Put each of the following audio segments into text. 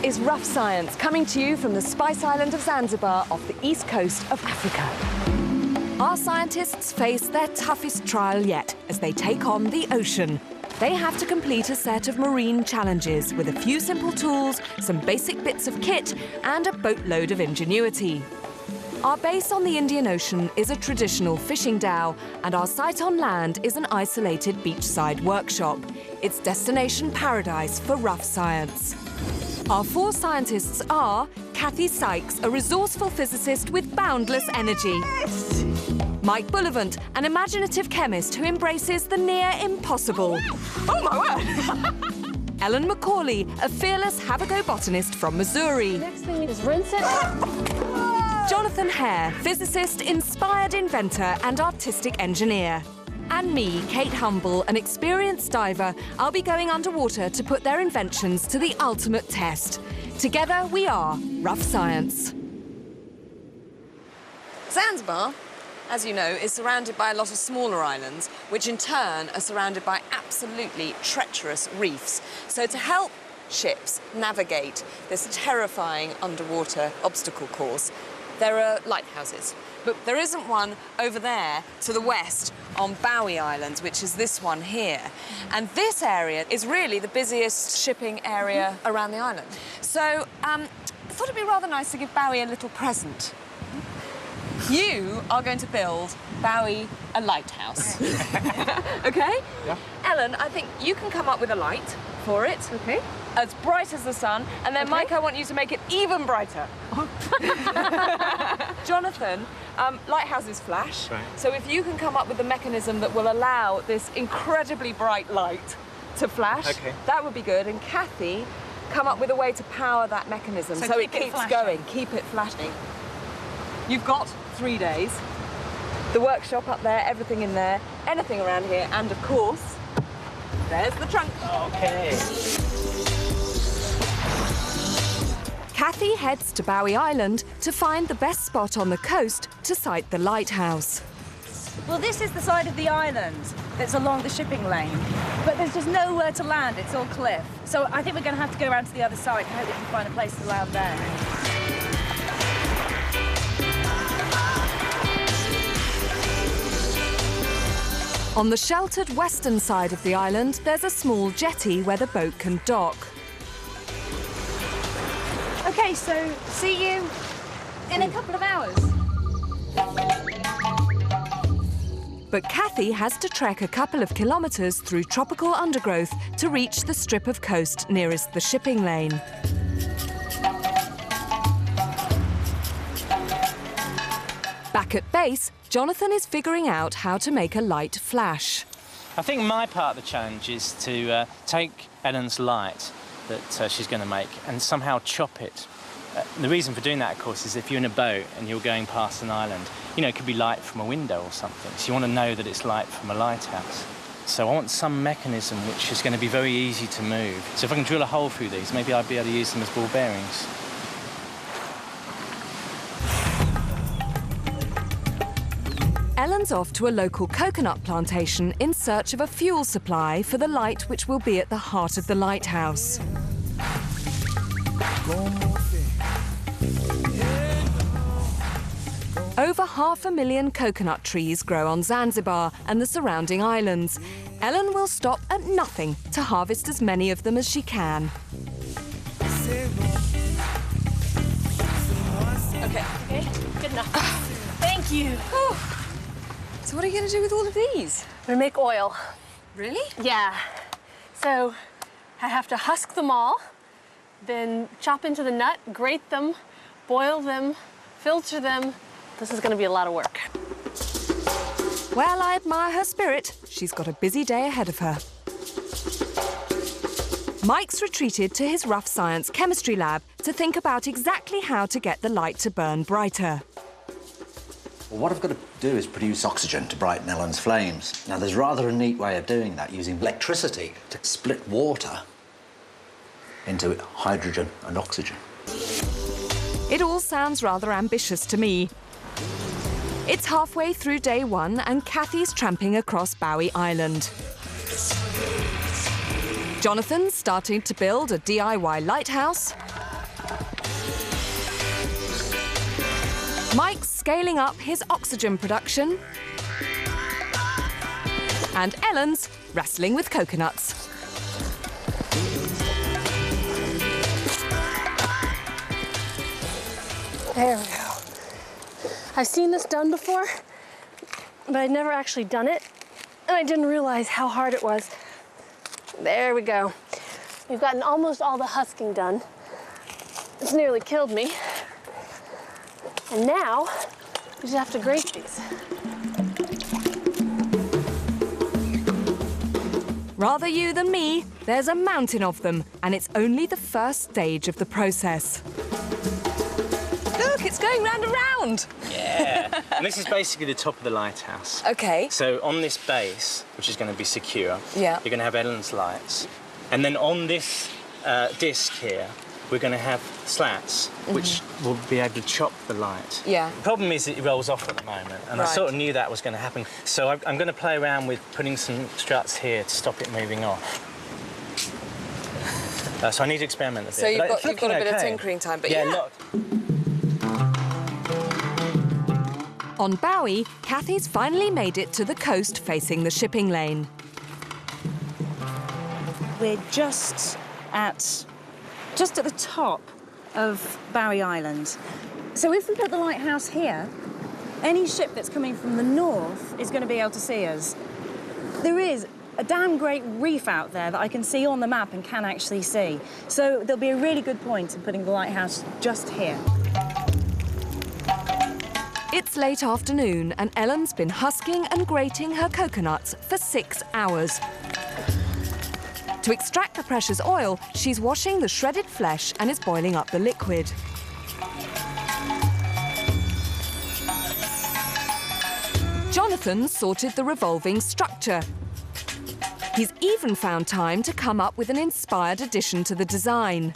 is Rough Science, coming to you from the Spice Island of Zanzibar off the east coast of Africa. Our scientists face their toughest trial yet as they take on the ocean. They have to complete a set of marine challenges with a few simple tools, some basic bits of kit, and a boatload of ingenuity. Our base on the Indian Ocean is a traditional fishing dhow, and our site on land is an isolated beachside workshop. It's destination paradise for rough science. Our 4 scientists are Kathy Sykes, a resourceful physicist with boundless energy. Yes! Mike Bullivant, an imaginative chemist who embraces the near impossible. Oh, my word! Ellen Macaulay, a fearless have-a-go botanist from Missouri. Next thing is rinse it. Jonathan Hare, physicist, inspired inventor and artistic engineer. And me, Kate Humble, an experienced diver. I'll be going underwater to put their inventions to the ultimate test. Together we are Rough Science. Zanzibar, as you know, is surrounded by a lot of smaller islands, which in turn are surrounded by absolutely treacherous reefs. So to help ships navigate this terrifying underwater obstacle course, there are lighthouses. But there isn't one over there to the west on Bowie Island, which is this one here. And this area is really the busiest shipping area around the island. So I thought it'd be rather nice to give Bowie a little present. You are going to build Bowie a lighthouse. OK? Yeah. Ellen, I think you can come up with a light for it. Okay. As bright as the sun. And then, Mike, I want you to make it even brighter. Jonathan, lighthouses flash. Right. So if you can come up with a mechanism that will allow this incredibly bright light to flash, Okay. that would be good. And Kathy, come up with a way to power that mechanism so it keep it keeps flashing. going, keep it flashing. You've got 3 days. The workshop up there, everything in there, anything around here, and of course, there's the trunk. Okay. Kathy heads to Bowie Island to find the best spot on the coast to site the lighthouse. Well, this is the side of the island that's along the shipping lane, but there's just nowhere to land. It's all cliff. So I think we're going to have to go around to the other side and hope we can find a place to land there. On the sheltered western side of the island, there's a small jetty where the boat can dock. OK, so see you in a couple of hours. But Kathy has to trek a couple of kilometres through tropical undergrowth to reach the strip of coast nearest the shipping lane. Back at base, Jonathan is figuring out how to make a light flash. I think my part of the challenge is to take Ellen's light that she's going to make and somehow chop it. The reason for doing that, of course, is if you're in a boat and you're going past an island, you know, it could be light from a window or something, so you want to know that it's light from a lighthouse. So I want some mechanism which is going to be very easy to move. So if I can drill a hole through these, maybe I'd be able to use them as ball bearings. Ellen's off to a local coconut plantation in search of a fuel supply for the light which will be at the heart of the lighthouse. Over 500,000 coconut trees grow on Zanzibar and the surrounding islands. Ellen will stop at nothing to harvest as many of them as she can. OK. OK, good enough. Thank you. So what are you going to do with all of these? We're going to make oil. Really? Yeah. So I have to husk them all, then chop into the nut, grate them, boil them, filter them. This is going to be a lot of work. Well, I admire her spirit. She's got a busy day ahead of her. Mike's retreated to his rough science chemistry lab to think about exactly how to get the light to burn brighter. Well, what I've got to do is produce oxygen to brighten Ellen's flames. Now, there's rather a neat way of doing that, using electricity to split water into hydrogen and oxygen. It all sounds rather ambitious to me. It's halfway through day 1 and Kathy's tramping across Bowie Island. Jonathan's starting to build a DIY lighthouse. scaling up his oxygen production. And Ellen's wrestling with coconuts. There we go. I've seen this done before, but I'd never actually done it, and I didn't realize how hard it was. There we go. We've gotten almost all the husking done. It's nearly killed me. And now, we just have to grate these. Rather you than me, there's a mountain of them, and it's only the first stage of the process. Look, it's going round and round. Yeah. And this is basically the top of the lighthouse. OK. So on this base, which is going to be secure, Yeah. you're going to have Ellen's lights. And then on this disc here, we're going to have slats, which will be able to chop the light. Yeah. The problem is it rolls off at the moment, and I Right. sort of knew that was going to happen. So I'm going to play around with putting some struts here to stop it moving off. So I need to experiment a bit. So you've But got, it's you've got a looking bit of okay. tinkering time, but Yeah, yeah. look. On Bowie, Kathy's finally made it to the coast facing the shipping lane. We're just at the top of Bowie Island. So if we put the lighthouse here, any ship that's coming from the north is going to be able to see us. There is a damn great reef out there that I can see on the map and can actually see. So there'll be a really good point in putting the lighthouse just here. It's late afternoon, and Ellen's been husking and grating her coconuts for 6 hours. To extract the precious oil, she's washing the shredded flesh and is boiling up the liquid. Jonathan sorted the revolving structure. He's even found time to come up with an inspired addition to the design.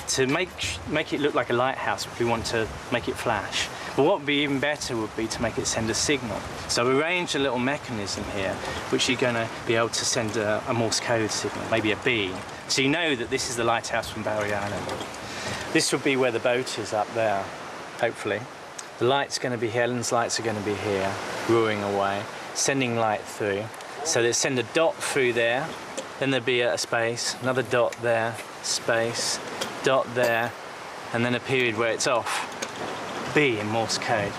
To make it look like a lighthouse, we want to make it flash. But what would be even better would be to make it send a signal. So we arranged a little mechanism here, which you're going to be able to send a Morse code signal, maybe a B. So you know that this is the lighthouse from Bowie Island. This would be where the boat is up there, hopefully. The light's going to be here, Ellen's lights are going to be here, roaring away, sending light through. So they send a dot through there, then there'd be a space, another dot there, space, dot there, and then a period where it's off. B in Morse code.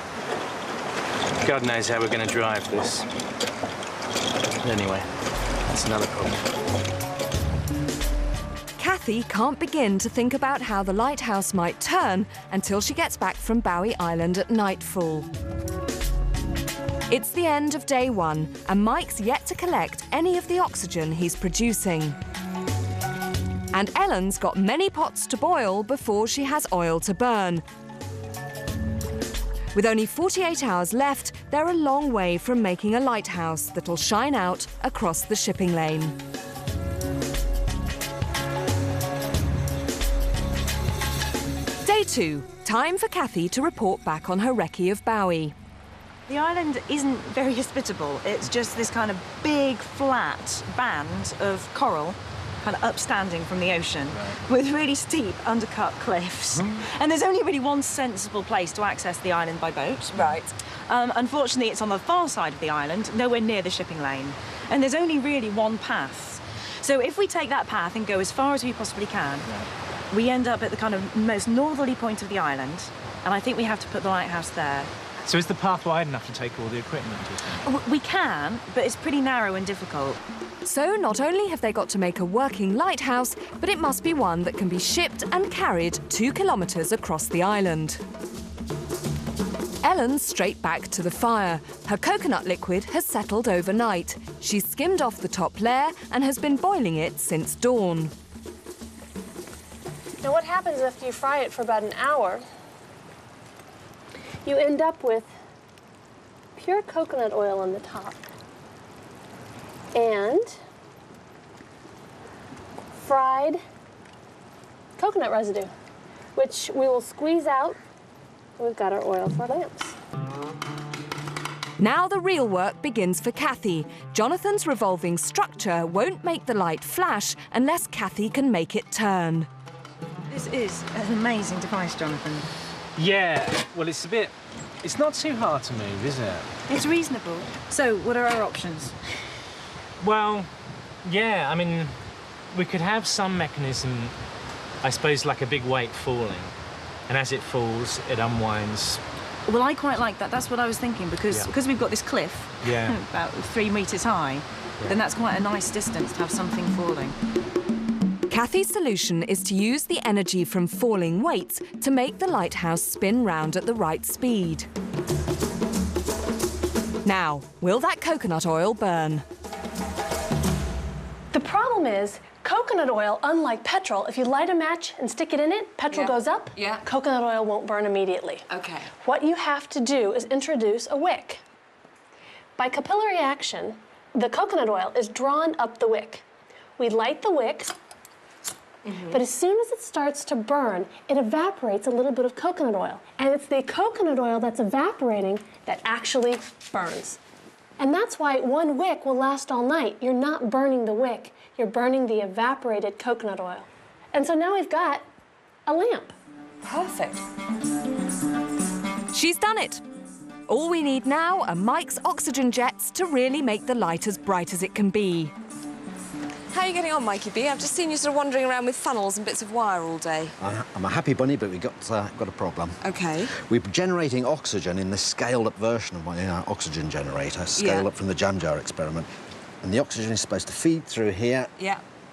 God knows how we're going to drive this. Anyway, that's another problem. Kathy can't begin to think about how the lighthouse might turn until she gets back from Bowie Island at nightfall. It's the end of day 1, and Mike's yet to collect any of the oxygen he's producing. And Ellen's got many pots to boil before she has oil to burn. With only 48 hours left, they're a long way from making a lighthouse that'll shine out across the shipping lane. Day 2, time for Kathy to report back on her recce of Bowie. The island isn't very hospitable. It's just this kind of big, flat band of coral, kind of upstanding from the ocean, with really steep, undercut cliffs. And there's only really one sensible place to access the island by boat. Right. Unfortunately, it's on the far side of the island, nowhere near the shipping lane. And there's only really one path. So if we take that path and go as far as we possibly can, we end up at the kind of most northerly point of the island, and I think we have to put the lighthouse there. So is the path wide enough to take all the equipment, do you think? We can, but it's pretty narrow and difficult. So not only have they got to make a working lighthouse, but it must be one that can be shipped and carried 2 kilometres across the island. Ellen's straight back to the fire. Her coconut liquid has settled overnight. She's skimmed off the top layer and has been boiling it since dawn. Now what happens after you fry it for about an hour? You end up with pure coconut oil on the top and fried coconut residue, which we will squeeze out. We've got our oil for lamps. Now the real work begins for Kathy. Jonathan's revolving structure won't make the light flash unless Kathy can make it turn. This is an amazing device, Jonathan. Yeah, well, it's not too hard to move, is it? It's reasonable. So, what are our options? Well, yeah, I mean, we could have some mechanism, I suppose, like a big weight falling. And as it falls, it unwinds. Well, I quite like that. That's what I was thinking, because we've got this cliff, about 3 metres high, then that's quite a nice distance to have something falling. Kathy's solution is to use the energy from falling weights to make the lighthouse spin round at the right speed. Now, will that coconut oil burn? The problem is, coconut oil, unlike petrol, if you light a match and stick it in it, petrol goes up, coconut oil won't burn immediately. Okay. What you have to do is introduce a wick. By capillary action, the coconut oil is drawn up the wick. We light the wick, but as soon as it starts to burn, it evaporates a little bit of coconut oil. And it's the coconut oil that's evaporating that actually burns. And that's why one wick will last all night. You're not burning the wick, you're burning the evaporated coconut oil. And so now we've got a lamp. Perfect. She's done it. All we need now are Mike's oxygen jets to really make the light as bright as it can be. How are you getting on, Mikey B? I've just seen you sort of wandering around with funnels and bits of wire all day. I'm a happy bunny, but we've got a problem. OK. We're generating oxygen in this scaled-up version of my oxygen generator, scaled up from the jam jar experiment. And the oxygen is supposed to feed through here,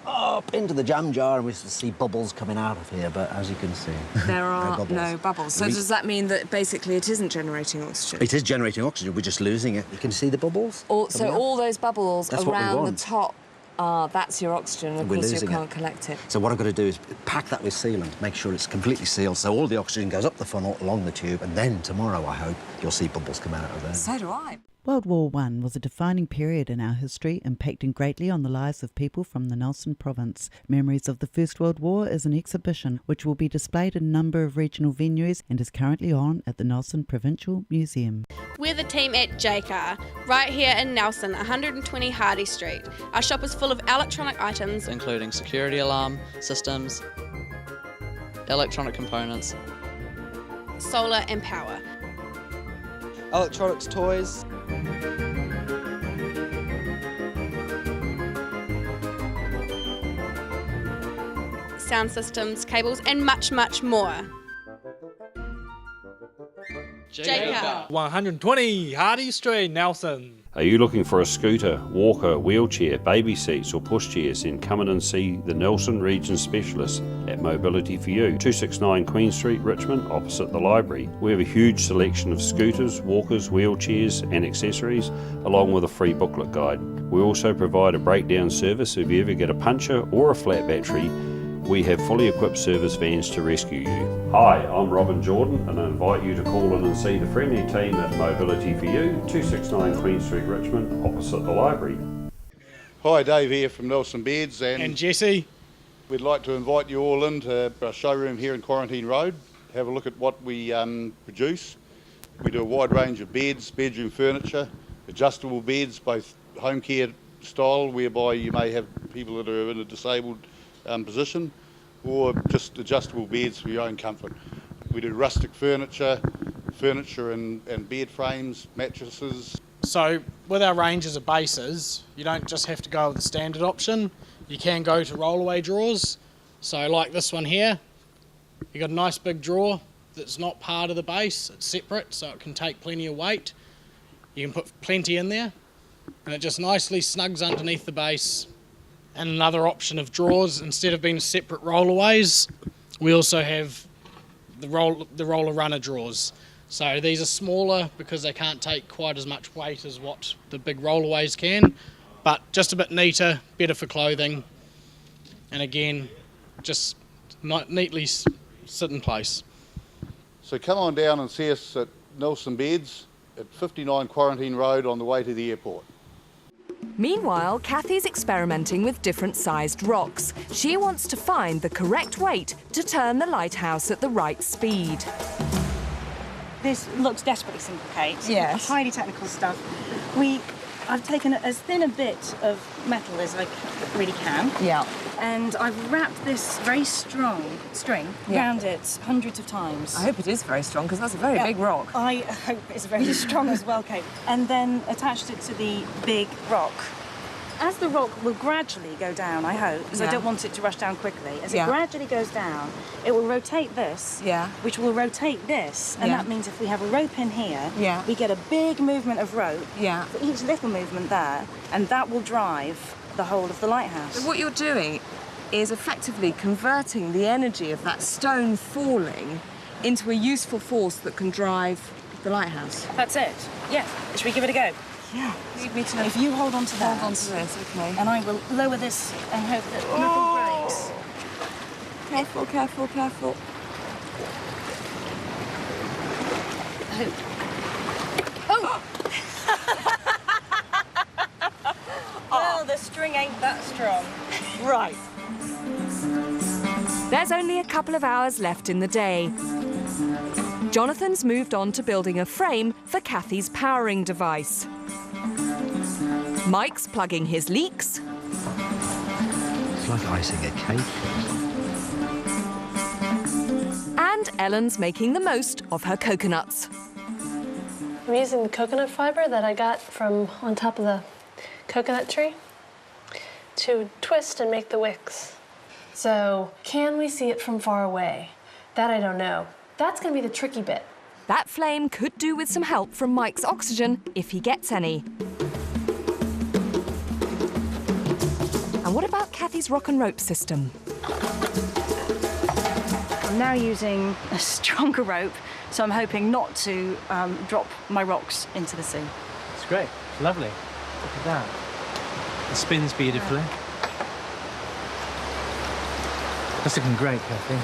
up into the jam jar, and we see bubbles coming out of here, but as you can see... There are no bubbles. So does that mean that basically it isn't generating oxygen? It is generating oxygen, we're just losing it. You can see the bubbles? So all those bubbles around the top, that's your oxygen, and of course you can't collect it. So what I've got to do is pack that with sealant, make sure it's completely sealed, so all the oxygen goes up the funnel, along the tube, and then tomorrow, I hope, you'll see bubbles come out of there. So do I. World War I was a defining period in our history, impacting greatly on the lives of people from the Nelson province. Memories of the First World War is an exhibition which will be displayed in a number of regional venues and is currently on at the Nelson Provincial Museum. We're the team at JCar, right here in Nelson, 120 Hardy Street. Our shop is full of electronic items, including security alarm systems, electronic components, solar and power, electronics toys, sound systems, cables, and much, much more. JCar. 120 Hardy Street, Nelson. Are you looking for a scooter, walker, wheelchair, baby seats or pushchairs? Then come in and see the Nelson Region Specialist at Mobility for You, 269 Queen Street, Richmond, opposite the library. We have a huge selection of scooters, walkers, wheelchairs and accessories, along with a free booklet guide. We also provide a breakdown service if you ever get a puncture or a flat battery. We have fully equipped service vans to rescue you. Hi, I'm Robin Jordan and I invite you to call in and see the friendly team at Mobility for You, 269 Queen Street, Richmond, opposite the library. Hi, Dave here from Nelson Beds and Jesse. We'd like to invite you all into our showroom here in Quarantine Road. Have a look at what we produce. We do a wide range of beds, bedroom furniture, adjustable beds, both home care style, whereby you may have people that are in a disabled position, or just adjustable beds for your own comfort. We do rustic furniture and bed frames, mattresses. So with our ranges of bases, you don't just have to go with the standard option, you can go to rollaway drawers. So like this one here, you got a nice big drawer that's not part of the base, it's separate, so it can take plenty of weight. You can put plenty in there, and it just nicely snugs underneath the base. And another option of drawers, instead of being separate rollaways, we also have the roller runner drawers. So these are smaller because they can't take quite as much weight as what the big rollaways can, but just a bit neater, better for clothing, and again, just neatly sit in place. So come on down and see us at Nelson Beds at 59 Quarantine Road on the way to the airport. Meanwhile, Kathy's experimenting with different sized rocks. She wants to find the correct weight to turn the lighthouse at the right speed. This looks desperately simple, Kate. Yes. Highly technical stuff. We I've taken as thin a bit of metal as I really can. Yeah. And I've wrapped this very strong string around it hundreds of times. I hope it is very strong, because that's a very big rock. I hope it's very strong as well, Kate. And then attached it to the big rock. As the rock will gradually go down, I hope, because I don't want it to rush down quickly. As it gradually goes down, it will rotate this, which will rotate this. And that means if we have a rope in here, we get a big movement of rope for each little movement there, and that will drive the whole of the lighthouse. So what you're doing is effectively converting the energy of that stone falling into a useful force that can drive the lighthouse. That's it. Yeah. Should we give it a go? Yeah. Leave me to know. If you hold on to that. Hold on to this, okay. And I will lower this and hope that nothing breaks. Careful, careful, careful. Oh! Well, the string ain't that strong. Right. There's only a couple of hours left in the day. Jonathan's moved on to building a frame for Kathy's powering device. Mike's plugging his leaks. It's like icing a cake. And Ellen's making the most of her coconuts. I'm using the coconut fiber that I got from on top of the coconut tree to twist and make the wicks. So, can we see it from far away? That I don't know. That's going to be the tricky bit. That flame could do with some help from Mike's oxygen, if he gets any. And what about Kathy's rock and rope system? I'm now using a stronger rope, so I'm hoping not to drop my rocks into the sea. It's great. It's lovely. Look at that. It spins beautifully. That's looking great, Kathy.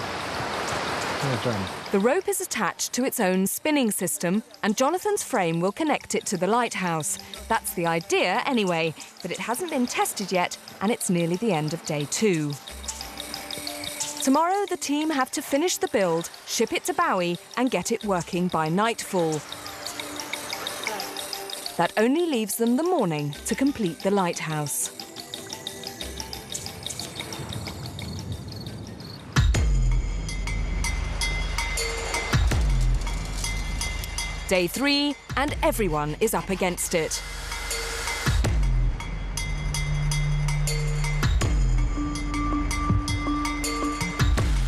Well done. The rope is attached to its own spinning system, and Jonathan's frame will connect it to the lighthouse. That's the idea anyway, but it hasn't been tested yet, and it's nearly the end of day 2. Tomorrow, the team have to finish the build, ship it to Bowie, and get it working by nightfall. That only leaves them the morning to complete the lighthouse. Day 3, and everyone is up against it.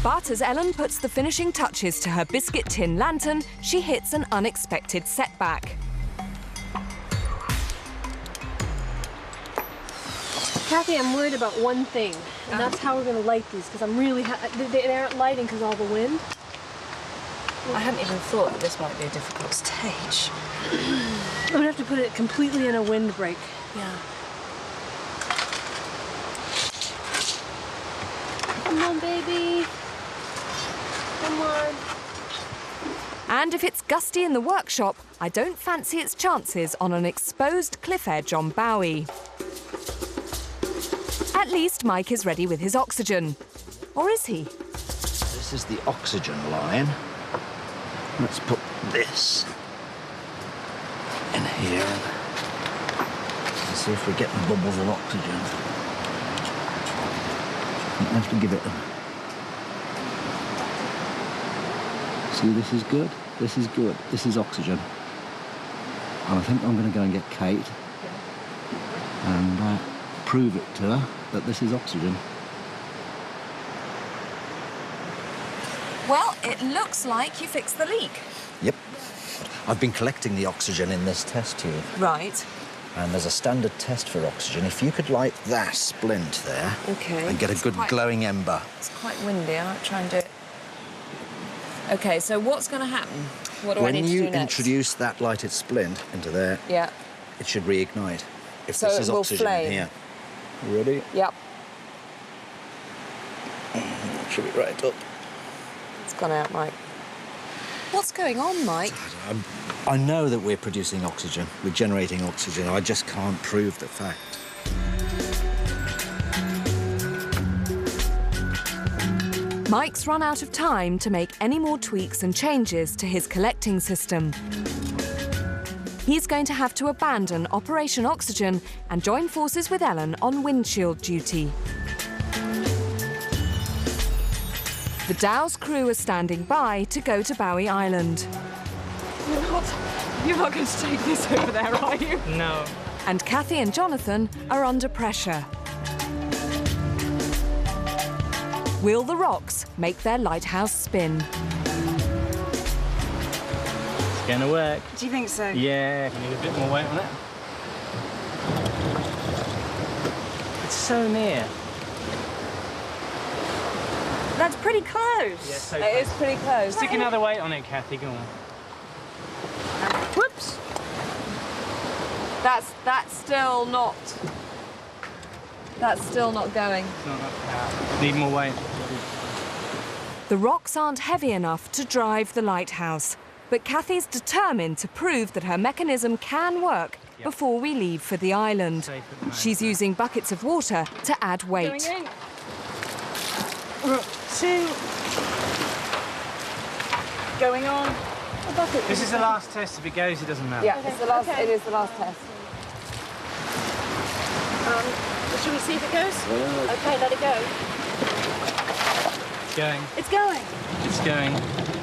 But as Ellen puts the finishing touches to her biscuit tin lantern, she hits an unexpected setback. Kathy, I'm worried about one thing, and that's how we're going to light these, because I'm really... they aren't lighting because of all the wind. I hadn't even thought that this might be a difficult stage. I'm going to have to put it completely in a windbreak. Yeah. Come on, baby. Come on. And if it's gusty in the workshop, I don't fancy its chances on an exposed cliff edge on Bowie. At least Mike is ready with his oxygen. Or is he? This is the oxygen line. Let's put this in here and see if we get bubbles of oxygen. You have to give it a... See, this is good, this is good, this is oxygen. And I think I'm going to go and get Kate and prove it to her that this is oxygen. Well, it looks like you fixed the leak. Yep. I've been collecting the oxygen in this test tube. Right. And there's a standard test for oxygen. If you could light that splint there and get a good glowing ember. It's quite windy. I might try and do it. OK, so what's going to happen? What do I need to do next? When you introduce that lighted splint into there, it should reignite. If so this is it will oxygen flame. in here. Ready? Yep. Should be right up. It's gone out, Mike. What's going on, Mike? I know that we're producing oxygen. We're generating oxygen. I just can't prove the fact. Mike's run out of time to make any more tweaks and changes to his collecting system. He's going to have to abandon Operation Oxygen and join forces with Ellen on windshield duty. The Dow's crew are standing by to go to Bowie Island. You're not going to take this over there, are you? No. And Kathy and Jonathan are under pressure. Will the rocks make their lighthouse spin? It's going to work. Do you think so? Yeah, you need a bit more weight on it. It's so near. That's pretty close. Yeah, so It is pretty close. Stick another weight on it, Kathy, go on. Whoops. That's still not. That's still not going. It's not up there. Need more weight. The rocks aren't heavy enough to drive the lighthouse, but Kathy's determined to prove that her mechanism can work before we leave for the island. She's using buckets of water to add weight. Going in. 2. Going on. A bucket. This is the last test. If it goes, it doesn't matter. Yeah, it's the last. It is the last test. Should we see if it goes? Okay, let it go. It's going. It's going. It's going.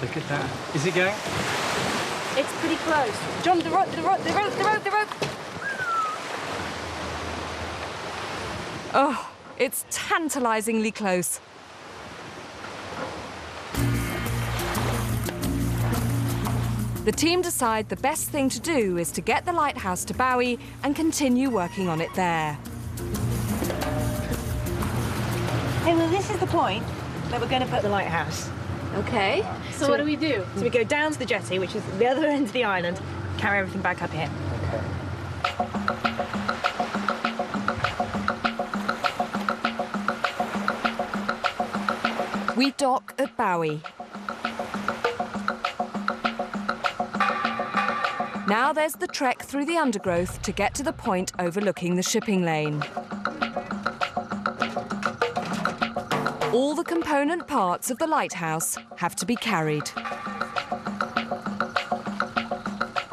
Look at that. Is it going? It's pretty close. John, the rope. Oh, it's tantalisingly close. The team decide the best thing to do is to get the lighthouse to Bowie and continue working on it there. Hey, well, this is the point that we're going to put the lighthouse. Okay. So what do we do? So we go down to the jetty, which is the other end of the island, carry everything back up here. We dock at Bowie. Now there's the trek through the undergrowth to get to the point overlooking the shipping lane. All the component parts of the lighthouse have to be carried.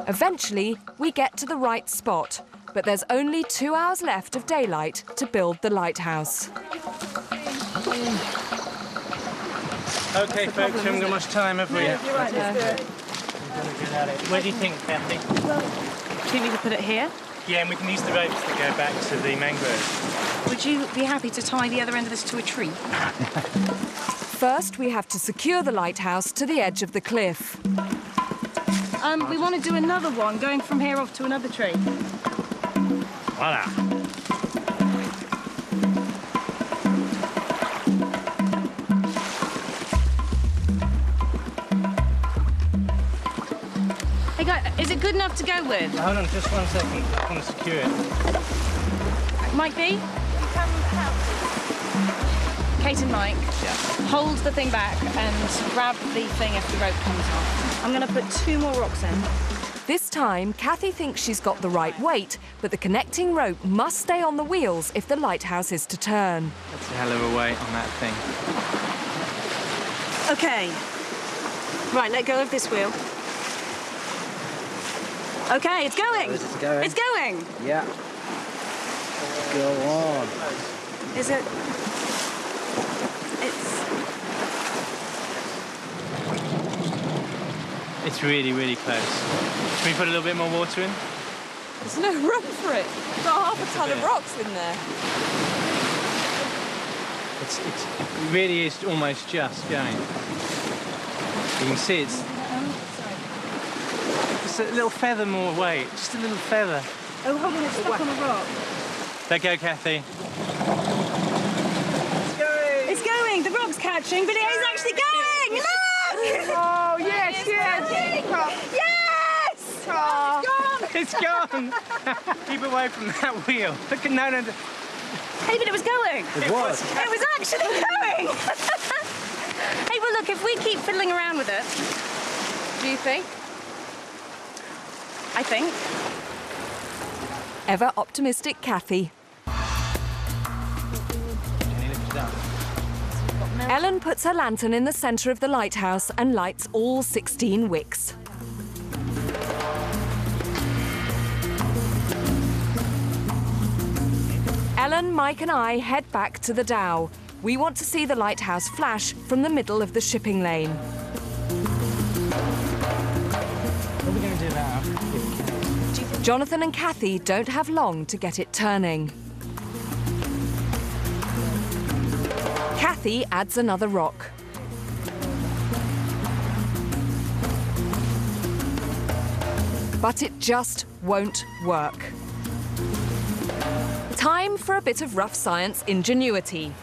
Eventually, we get to the right spot, but there's only 2 hours left of daylight to build the lighthouse. OK, folks, we haven't got much time, have we? You're right, let's do it. Get at it. Where do you think, Kathy? Well, do you think we could put it here? Yeah, and we can use the ropes that go back to the mangroves. Would you be happy to tie the other end of this to a tree? First, we have to secure the lighthouse to the edge of the cliff. We want to do another one, going from here off to another tree. Voila. Hey, guys, is it good enough to go with? Hold on, just 1 second. I want to secure it. Mike B? Kate and Mike, hold the thing back and grab the thing if the rope comes off. I'm going to put 2 more rocks in. This time, Kathy thinks she's got the right weight, but the connecting rope must stay on the wheels if the lighthouse is to turn. That's a hell of a weight on that thing. OK. Right, let go of this wheel. OK, it's going. Is it going? It's going. Yeah. Go on. Is it? It's really, really close. Can we put a little bit more water in? There's no room for it. We've got half a ton of rocks in there. It really is almost just going. You can see it's just a little feather more weight, just a little feather. Oh, hold on, it's stuck on a rock. Let go, Kathy. It's going. It's going. The rock's catching, but it is actually going. Look! Oh, yes, yes. Yes! Oh. It's gone. Keep away from that wheel. Look at no. Hey, but it was going. It was. It was actually going. Hey, well, look, if we keep fiddling around with it. Do you think? I think. Ever optimistic Kathy. Ellen puts her lantern in the centre of the lighthouse and lights all 16 wicks. Ellen, Mike and I head back to the Dow. We want to see the lighthouse flash from the middle of the shipping lane. What are we going to do now? Jonathan and Kathy don't have long to get it turning. Kathy adds another rock. But it just won't work. Time for a bit of rough science ingenuity.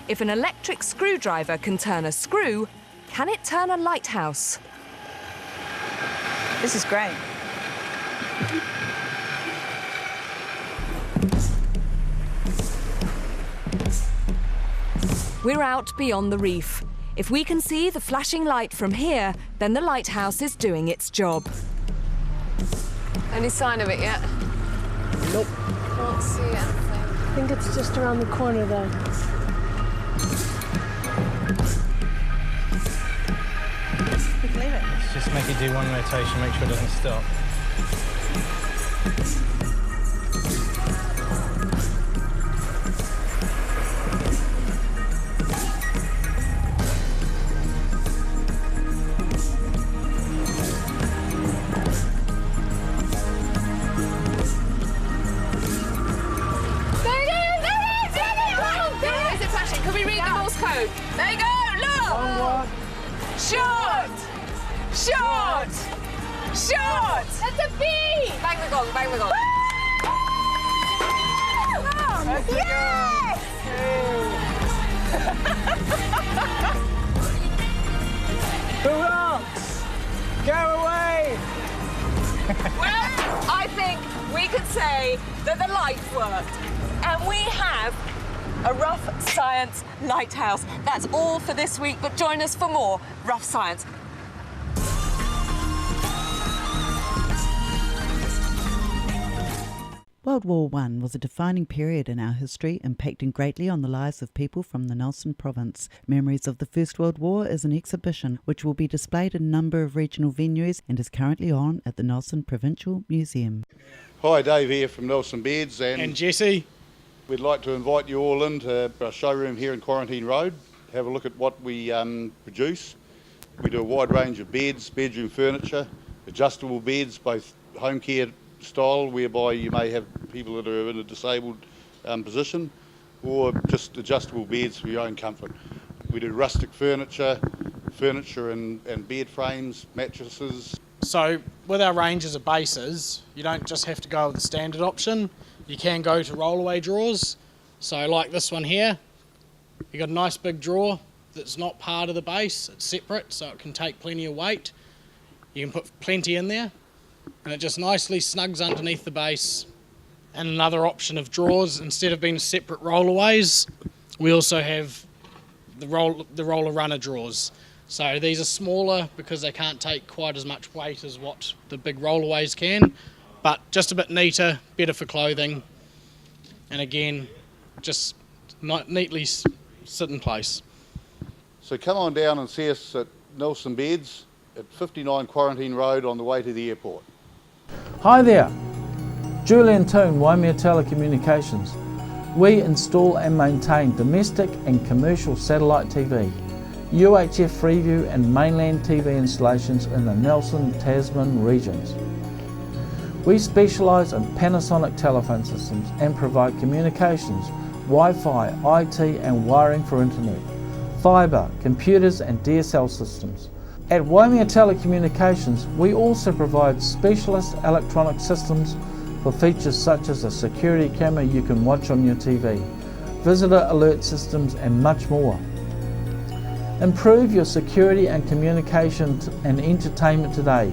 If an electric screwdriver can turn a screw, can it turn a lighthouse? This is great. We're out beyond the reef. If we can see the flashing light from here, then the lighthouse is doing its job. Any sign of it yet? Nope. Can't see anything. I think it's just around the corner though. Let's just make it do one rotation, make sure it doesn't stop. There you go, look! Short! Short! Short! That's a bee! Bang the gong, bang the gong. Yes! The rocks! Go away! Well, I think we could say that the light worked. And we have a rough science lighthouse. That's all for this week, but join us for more rough science. World War I was a defining period in our history, impacting greatly on the lives of people from the Nelson province. Memories of the First World War is an exhibition which will be displayed in a number of regional venues and is currently on at the Nelson Provincial Museum. Hi, Dave here from Nelson Beds, And Jesse. we'd like to invite you all into our showroom here in Quarantine Road. Have a look at what we produce. We do a wide range of beds, bedroom furniture, adjustable beds, both home care style, whereby you may have people that are in a disabled position, or just adjustable beds for your own comfort. We do rustic furniture and bed frames, mattresses. So with our ranges of bases, you don't just have to go with the standard option. You can go to rollaway drawers. So like this one here, you got a nice big drawer that's not part of the base, it's separate, so it can take plenty of weight. You can put plenty in there, and it just nicely snugs underneath the base. And another option of drawers, instead of being separate rollaways, we also have the roller runner drawers. So these are smaller because they can't take quite as much weight as what the big rollaways can, but just a bit neater, better for clothing, and again, just neatly sit in place. So come on down and see us at Nelson Beds at 59 Quarantine Road on the way to the airport. Hi there, Julian Toon, Waimea Telecommunications. We install and maintain domestic and commercial satellite TV, UHF Freeview and Mainland TV installations in the Nelson, Tasman regions. We specialise in Panasonic telephone systems and provide communications, Wi-Fi, IT and wiring for internet, fibre, computers and DSL systems. At Waimea Telecommunications, we also provide specialist electronic systems for features such as a security camera you can watch on your TV, visitor alert systems and much more. Improve your security and communication and entertainment today.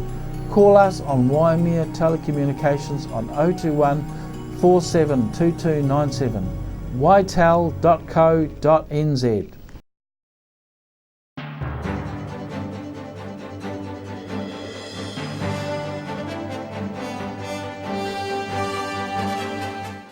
Call us on Waimea Telecommunications on 021 472297, ytel.co.nz.